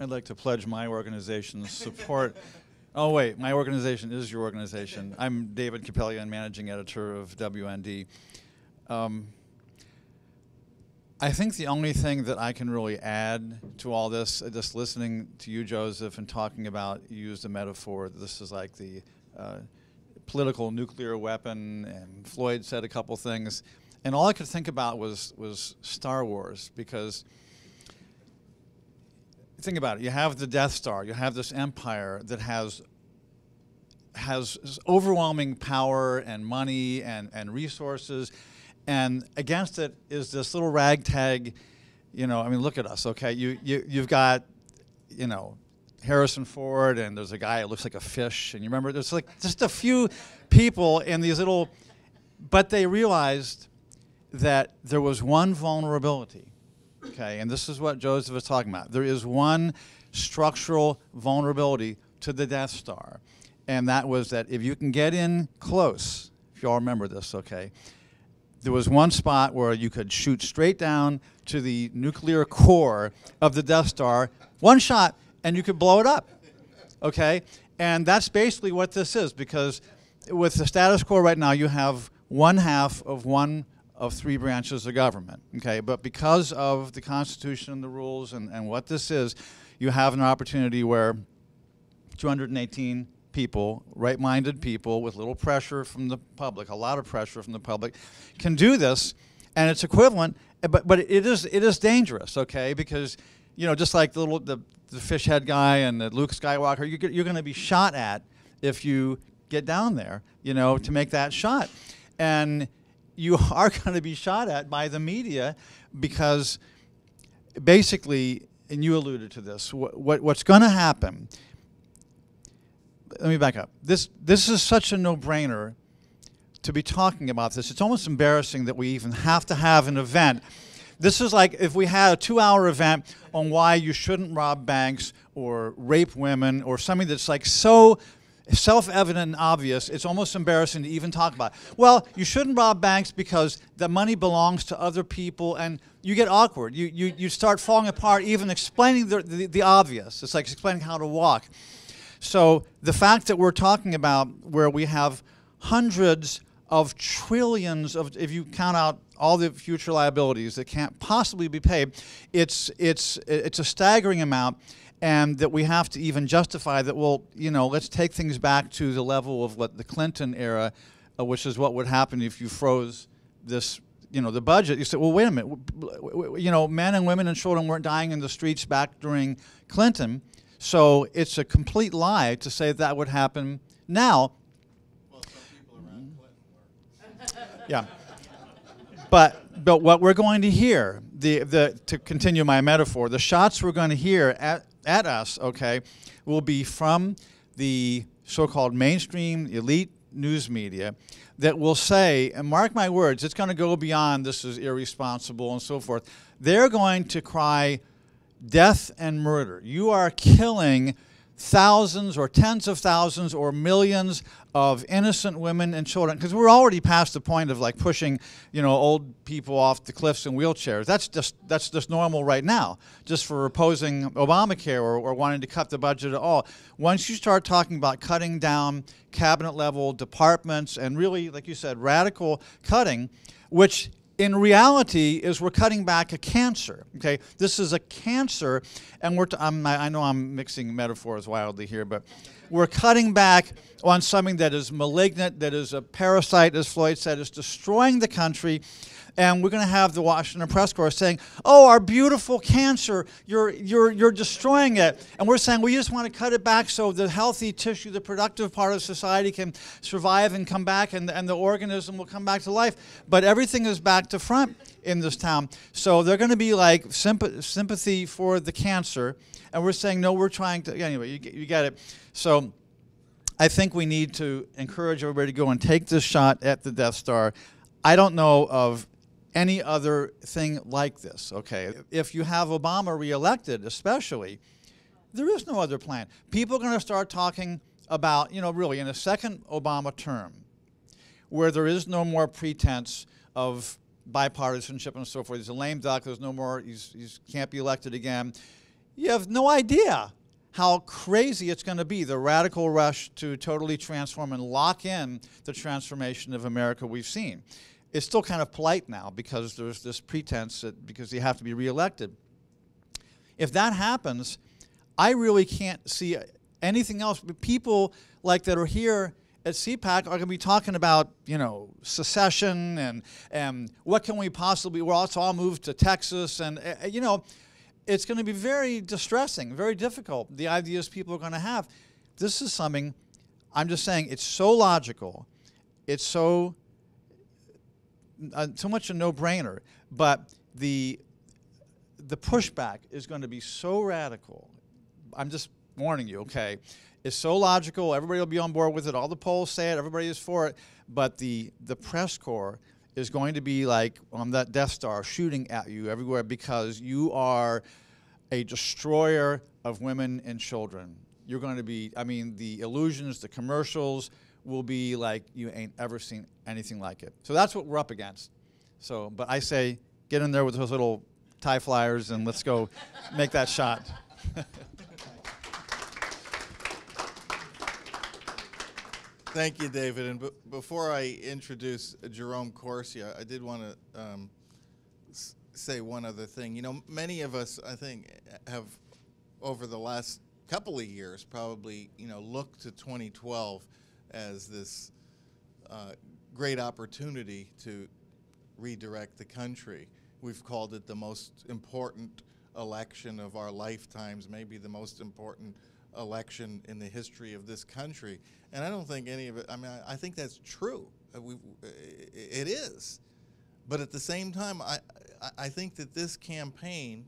I'd like to pledge my organization's support. Oh, wait, my organization is your organization. I'm David Capellian, managing editor of WND. I think the only thing that I can really add to all this, just listening to you, Joseph, and talking about, you used a metaphor, this is like the political nuclear weapon, and Floyd said a couple things, and all I could think about was Star Wars, because think about it. You have the Death Star. You have this empire that has overwhelming power and money and resources, and against it is this little ragtag. I mean, look at us. Okay, you've got, Harrison Ford, and there's a guy that looks like a fish, and you remember there's like just a few people in these little, but they realized that there was one vulnerability. Okay, and this is what Joseph was talking about. There is one structural vulnerability to the Death Star, and that was that if you can get in close, if you all remember this, okay, there was one spot where you could shoot straight down to the nuclear core of the Death Star, one shot, and you could blow it up, okay? And that's basically what this is, because with the status quo right now, you have one half of one of three branches of government, okay? But because of the Constitution and the rules and what this is, you have an opportunity where 218 people, right-minded people with little pressure from the public, a lot of pressure from the public, can do this, and it's equivalent, but it is dangerous, okay? Because, just like the fish head guy and the Luke Skywalker, you're going to be shot at if you get down there, to make that shot. And you are going to be shot at by the media, because basically, and you alluded to this, what's going to happen, let me back up. This is such a no-brainer to be talking about this. It's almost embarrassing that we even have to have an event. This is like if we had a 2-hour event on why you shouldn't rob banks or rape women or something that's like so self-evident and obvious, it's almost embarrassing to even talk about. Well, you shouldn't rob banks because the money belongs to other people, and you get awkward. You start falling apart even explaining the obvious. It's like explaining how to walk. So the fact that we're talking about where we have hundreds of trillions of, if you count out all the future liabilities that can't possibly be paid, it's a staggering amount. And that we have to even justify that, well, let's take things back to the level of what the Clinton era, which is what would happen if you froze this, the budget. You say, well, wait a minute, men and women and children weren't dying in the streets back during Clinton, so it's a complete lie to say that would happen now. Well, some people around Clinton were. Yeah. But what we're going to hear, to continue my metaphor, the shots we're going to hear at us, okay, will be from the so-called mainstream elite news media that will say, and mark my words, it's going to go beyond this is irresponsible and so forth. They're going to cry death and murder. You are killing thousands or tens of thousands or millions of innocent women and children, because we're already past the point of like pushing, old people off the cliffs in wheelchairs. That's just normal right now, just for opposing Obamacare or wanting to cut the budget at all. Once you start talking about cutting down cabinet level departments and really, like you said, radical cutting, which in reality is we're cutting back a cancer, okay? This is a cancer, and I know I'm mixing metaphors wildly here, but we're cutting back on something that is malignant, that is a parasite, as Floyd said, is destroying the country, and we're going to have the Washington press corps saying, oh, our beautiful cancer, you're destroying it. And we're saying, we just want to cut it back so the healthy tissue, the productive part of society can survive and come back, and the organism will come back to life. But everything is back to front in this town. So they're going to be like sympathy for the cancer. And we're saying, no, we're trying to, anyway, you get it. So I think we need to encourage everybody to go and take this shot at the Death Star. I don't know of any other thing like this, okay? If you have Obama reelected, especially, there is no other plan. People are going to start talking about, really in a second Obama term, where there is no more pretense of bipartisanship and so forth. He's a lame duck. There's no more, he can't be elected again. You have no idea how crazy it's going to be, the radical rush to totally transform and lock in the transformation of America we've seen. It's still kind of polite now because there's this pretense that because you have to be reelected. If that happens, I really can't see anything else. People like that are here at CPAC are going to be talking about, you know, secession and what can we possibly, well, let's all move to Texas and, you know, it's going to be very distressing, very difficult, the ideas people are going to have. This is something, I'm just saying, it's so logical, it's so much a no-brainer, but the pushback is going to be so radical. I'm just warning you, okay? It's so logical, everybody will be on board with it, all the polls say it, everybody is for it, but the press corps is going to be like on that Death Star shooting at you everywhere because you are a destroyer of women and children. You're going to be, I mean, the illusions, the commercials will be like you ain't ever seen anything like it. So that's what we're up against. So, but I say get in there with those little tie flyers and let's go make that shot. Thank you, David. And before I introduce Jerome Corsi, I did want to say one other thing. You know, many of us, I think, have over the last couple of years probably, you know, looked to 2012 as this great opportunity to redirect the country. We've called it the most important election of our lifetimes, maybe the most important election in the history of this country. And I don't think any of it, I mean, I think that's true. It is. But at the same time, I think that this campaign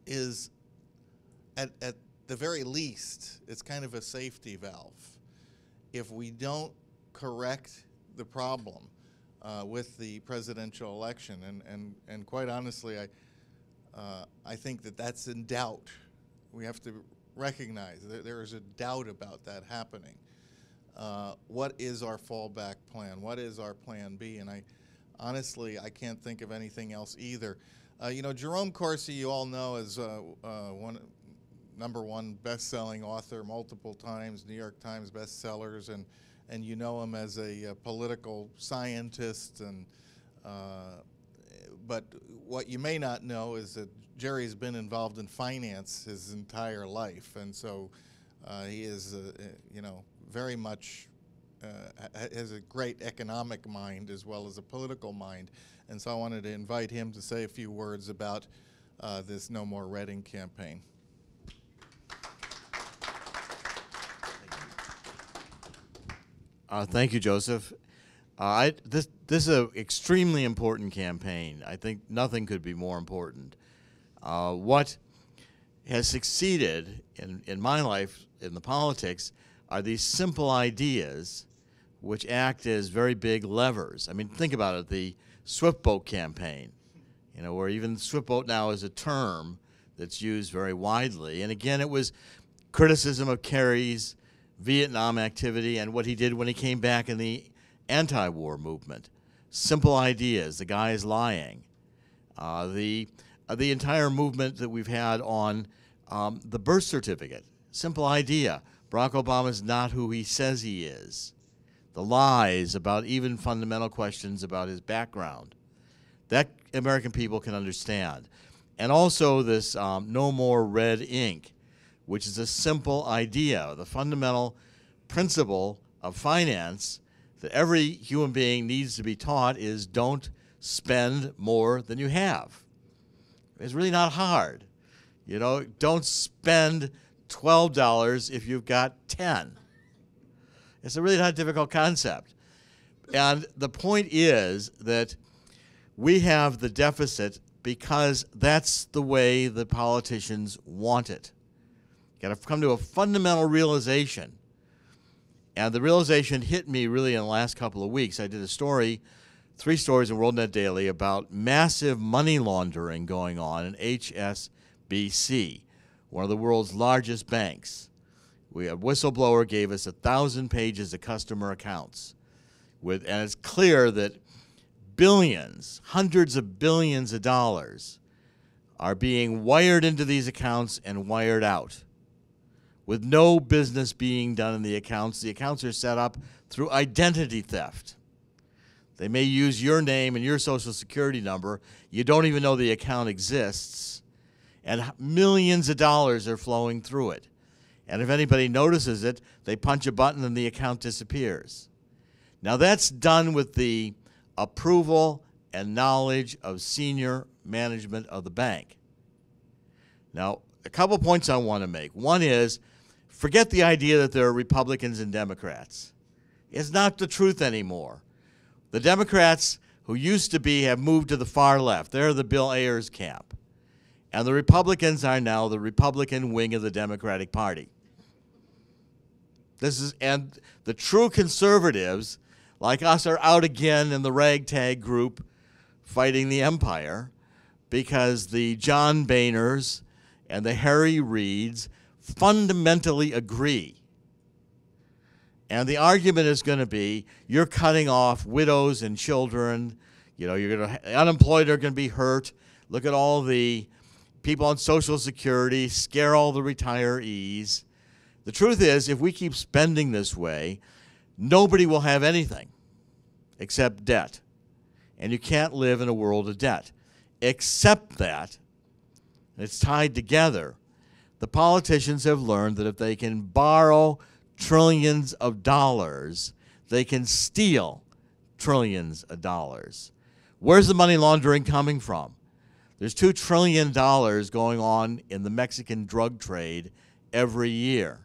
is, at the very least, it's kind of a safety valve. If we don't correct the problem with the presidential election, and quite honestly, I think that that's in doubt. We have to recognize that there is a doubt about that happening. What is our fallback plan? What is our plan B? And honestly, I can't think of anything else either. You know, Jerome Corsi, you all know, is #1 best-selling author multiple times, New York Times bestsellers, and you know him as a political scientist. And but what you may not know is that Jerry's been involved in finance his entire life, and so he is, you know, very much has a great economic mind as well as a political mind. And so I wanted to invite him to say a few words about this No More Reading campaign. Thank you, Joseph. This is an extremely important campaign. I think nothing could be more important. What has succeeded in my life, in the politics, are these simple ideas which act as very big levers. I mean, think about it, the swift boat campaign, you know, where even swift boat now is a term that's used very widely. And again, it was criticism of Kerry's Vietnam activity and what he did when he came back in the anti-war movement. Simple ideas, the guy is lying. The entire movement that we've had on the birth certificate, simple idea. Barack Obama is not who he says he is. The lies about even fundamental questions about his background, that American people can understand. And also this no more red ink, which is a simple idea, the fundamental principle of finance that every human being needs to be taught is don't spend more than you have. It's really not hard. You know, don't spend $12 if you've got 10. It's a really not difficult concept. And the point is that we have the deficit because that's the way the politicians want it. You've got to come to a fundamental realization. And the realization hit me really in the last couple of weeks. I did a story, 3 stories in WorldNet Daily about massive money laundering going on in HSBC, one of the world's largest banks. A whistleblower gave us 1,000 pages of customer accounts. And it's clear that billions, hundreds of billions of dollars are being wired into these accounts and wired out, with no business being done in the accounts. The accounts are set up through identity theft. They may use your name and your social security number. You don't even know the account exists, and millions of dollars are flowing through it. And if anybody notices it, they punch a button and the account disappears. Now that's done with the approval and knowledge of senior management of the bank. Now, a couple points I want to make. One is, forget the idea that there are Republicans and Democrats. It's not the truth anymore. The Democrats who used to be have moved to the far left. They're the Bill Ayers camp. And the Republicans are now the Republican wing of the Democratic Party. And the true conservatives, like us, are out again in the ragtag group fighting the empire, because the John Boehners and the Harry Reids fundamentally agree. And the argument is going to be, you're cutting off widows and children. You know, unemployed are going to be hurt. Look at all the people on Social Security, scare all the retirees. The truth is, if we keep spending this way, nobody will have anything except debt. And you can't live in a world of debt. Except that, and it's tied together, the politicians have learned that if they can borrow trillions of dollars, they can steal trillions of dollars. Where's the money laundering coming from? There's $2 trillion going on in the Mexican drug trade every year.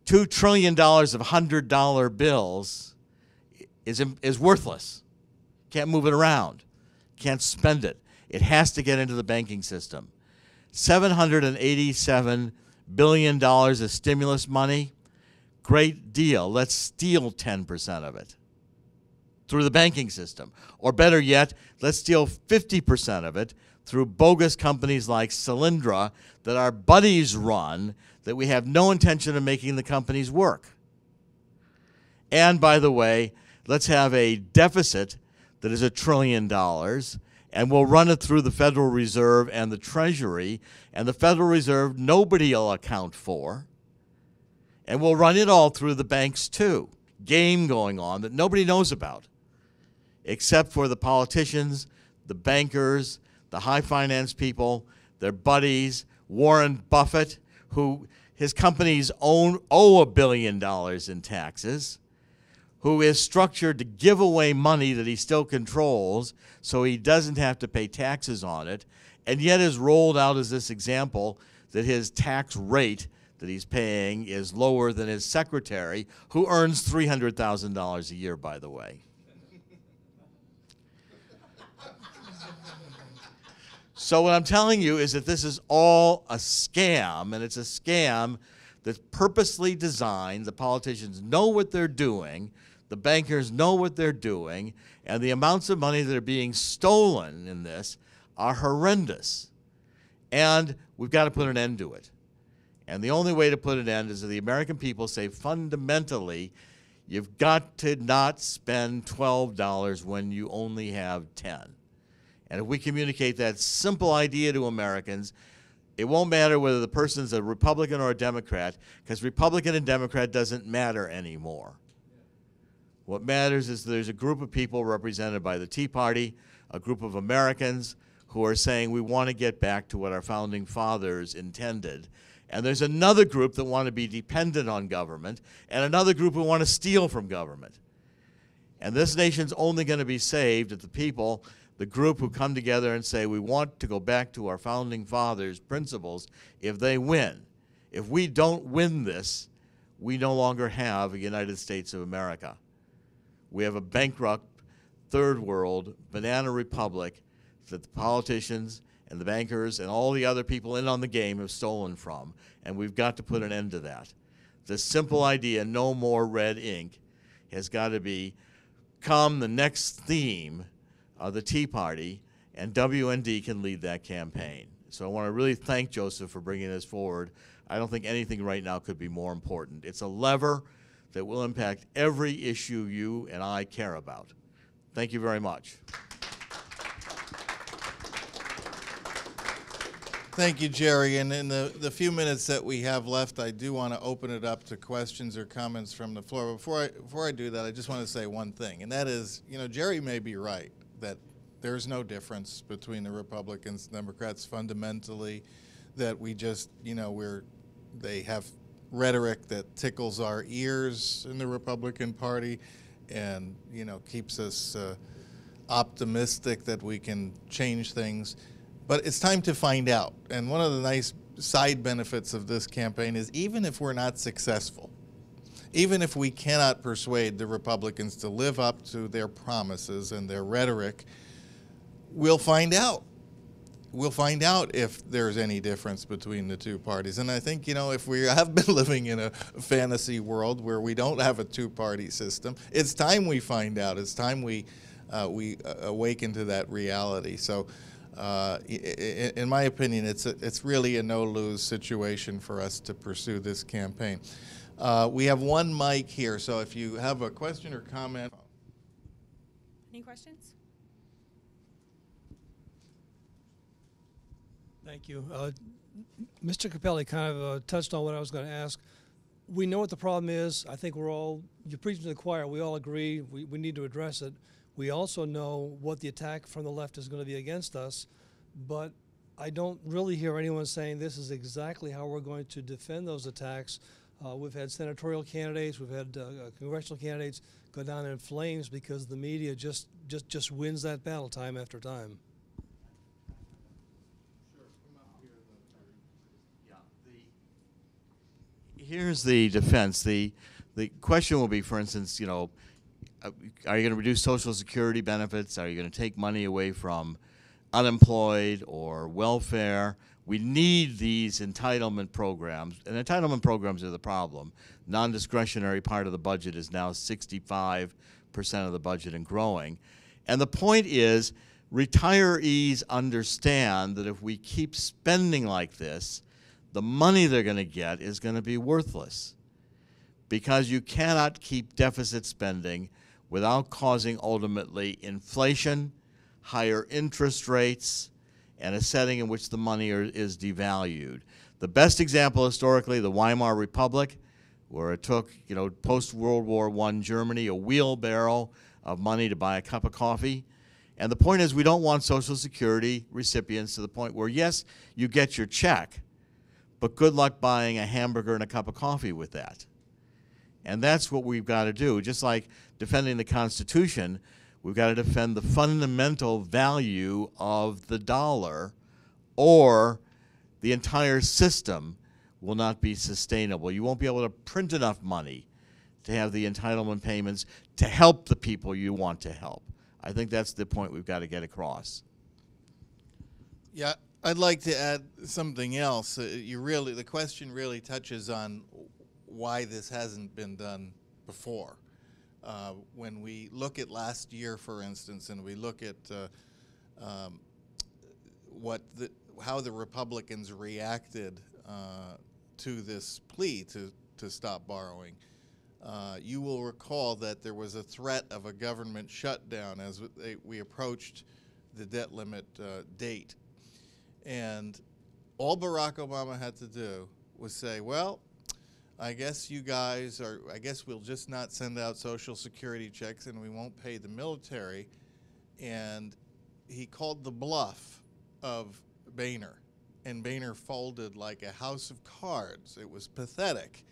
$2 trillion of $100 bills is worthless. Can't move it around. Can't spend it. It has to get into the banking system. $787 billion of stimulus money, great deal. Let's steal 10% of it through the banking system. Or better yet, let's steal 50% of it through bogus companies like Solyndra that our buddies run, that we have no intention of making the companies work. And by the way, let's have a deficit that is $1 trillion, and we'll run it through the Federal Reserve and the Treasury, and the Federal Reserve nobody will account for, and we'll run it all through the banks too. Game going on that nobody knows about, except for the politicians, the bankers, the high finance people, their buddies, Warren Buffett, who his companies owe $1 billion in taxes, who is structured to give away money that he still controls so he doesn't have to pay taxes on it, and yet is rolled out as this example that his tax rate that he's paying is lower than his secretary, who earns $300,000 a year, by the way. So what I'm telling you is that this is all a scam, and it's a scam that's purposely designed. The politicians know what they're doing, the bankers know what they're doing, and the amounts of money that are being stolen in this are horrendous. And we've got to put an end to it. And the only way to put an end is that the American people say fundamentally, you've got to not spend $12 when you only have 10. And if we communicate that simple idea to Americans, it won't matter whether the person's a Republican or a Democrat, because Republican and Democrat doesn't matter anymore. What matters is there's a group of people represented by the Tea Party, a group of Americans who are saying we want to get back to what our founding fathers intended. And there's another group that want to be dependent on government, and another group who want to steal from government. And this nation's only going to be saved if the people, the group who come together and say we want to go back to our founding fathers' principles, if they win. If we don't win this, we no longer have a United States of America. We have a bankrupt, third world, banana republic that the politicians and the bankers and all the other people in on the game have stolen from, and we've got to put an end to that. The simple idea, no more red ink, has got to become the next theme of the Tea Party, and WND can lead that campaign. So I want to really thank Joseph for bringing this forward. I don't think anything right now could be more important. It's a lever that will impact every issue you and I care about. Thank you very much. Thank you, Jerry. And in the few minutes that we have left, I do want to open it up to questions or comments from the floor. Before I do that, I just want to say one thing, and that is, Jerry may be right that there's no difference between the Republicans and Democrats fundamentally, that we just, they have rhetoric that tickles our ears in the Republican Party and, keeps us optimistic that we can change things. But it's time to find out. And one of the nice side benefits of this campaign is even if we're not successful, even if we cannot persuade the Republicans to live up to their promises and their rhetoric, we'll find out. We'll find out if there's any difference between the two parties. And I think, if we have been living in a fantasy world where we don't have a two-party system, it's time we find out. It's time we awaken to that reality. So in my opinion, it's really a no-lose situation for us to pursue this campaign. We have one mic here, so if you have a question or comment. Any questions? Thank you. Mr. Capelli kind of touched on what I was going to ask. We know what the problem is. I think you're preaching to the choir. We all agree we need to address it. We also know what the attack from the left is going to be against us, but I don't really hear anyone saying this is exactly how we're going to defend those attacks. We've had senatorial candidates, we've had congressional candidates go down in flames because the media just wins that battle time after time. Here's the defense. The question will be, for instance, are you going to reduce Social Security benefits? Are you going to take money away from unemployed or welfare? We need these entitlement programs, and entitlement programs are the problem. Non-discretionary part of the budget is now 65% of the budget and growing. And the point is, retirees understand that if we keep spending like this, the money they're going to get is going to be worthless, because you cannot keep deficit spending without causing ultimately inflation, higher interest rates, and a setting in which the money is devalued. The best example historically, the Weimar Republic, where it took, post-World War I Germany, a wheelbarrow of money to buy a cup of coffee. And the point is, we don't want Social Security recipients to the point where, yes, you get your check, but good luck buying a hamburger and a cup of coffee with that. And that's what we've got to do. Just like defending the Constitution, we've got to defend the fundamental value of the dollar, or the entire system will not be sustainable. You won't be able to print enough money to have the entitlement payments to help the people you want to help. I think that's the point we've got to get across. Yeah, I'd like to add something else. The question really touches on why this hasn't been done before. When we look at last year, for instance, and we look at how the Republicans reacted to this plea to stop borrowing, you will recall that there was a threat of a government shutdown as we approached the debt limit date. And all Barack Obama had to do was say, well, I guess we'll just not send out Social Security checks and we won't pay the military. And he called the bluff of Boehner, and Boehner folded like a house of cards. It was pathetic.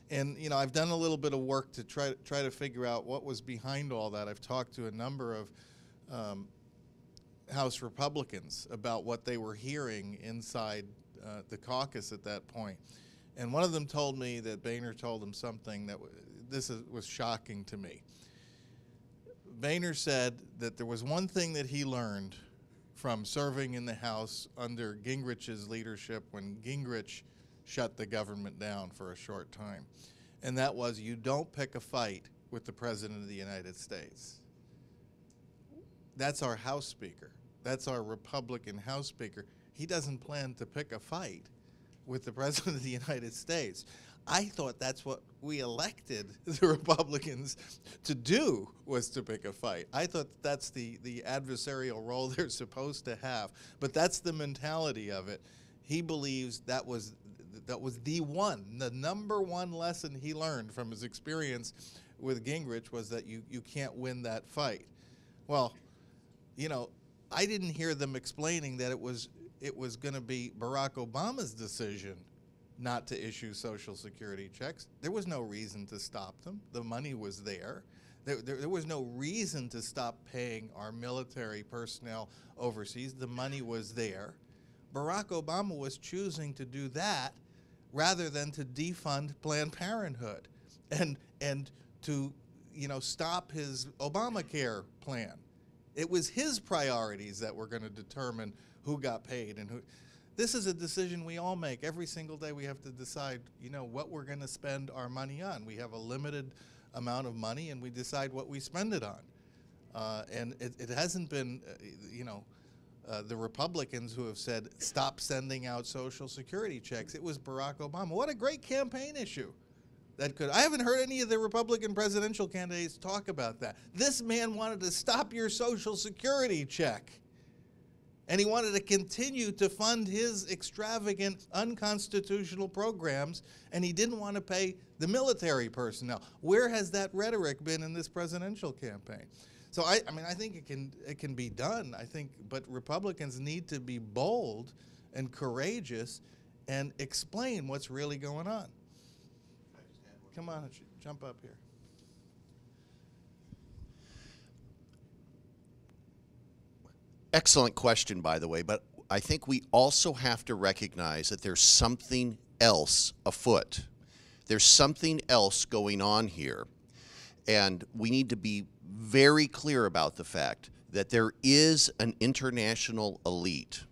And I've done a little bit of work to try to figure out what was behind all that. I've talked to a number of House Republicans about what they were hearing inside the caucus at that point. And one of them told me that Boehner told him something that was shocking to me. Boehner said that there was one thing that he learned from serving in the House under Gingrich's leadership when Gingrich shut the government down for a short time. And that was, you don't pick a fight with the President of the United States. That's our House Speaker. That's our Republican House Speaker. He doesn't plan to pick a fight with the President of the United States. I thought that's what we elected the Republicans to do, was to pick a fight. I thought that's the adversarial role they're supposed to have. But that's the mentality of it. he believes that was the number one lesson he learned from his experience with Gingrich was that you can't win that fight. Well, you know, I didn't hear them explaining that it was going to be Barack Obama's decision not to issue Social Security checks. There was no reason to stop them. The money was there. There was no reason to stop paying our military personnel overseas. The money was there. Barack Obama was choosing to do that rather than to defund Planned Parenthood and to, you know, stop his Obamacare plan. It was his priorities that were going to determine who got paid and who. This is a decision we all make. Every single day we have to decide, you know, what we're going to spend our money on. We have a limited amount of money and we decide what we spend it on. And it hasn't been, you know, the Republicans who have said, stop sending out Social Security checks. It was Barack Obama. What a great campaign issue. I haven't heard any of the Republican presidential candidates talk about that. This man wanted to stop your Social Security check. And he wanted to continue to fund his extravagant, unconstitutional programs, and he didn't want to pay the military personnel. Where has that rhetoric been in this presidential campaign? So I mean, I think it can be done. But Republicans need to be bold and courageous and explain what's really going on. Come on, jump up here. Excellent question, by the way, but I think we also have to recognize that there's something else afoot. There's something else going on here, and we need to be very clear about the fact that there is an international elite,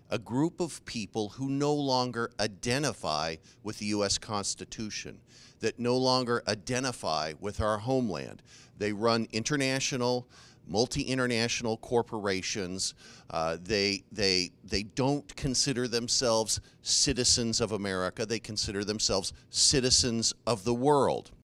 a group of people who no longer identify with the U.S. Constitution, that no longer identify with our homeland. They run international, multi-international corporations. They don't consider themselves citizens of America. They consider themselves citizens of the world.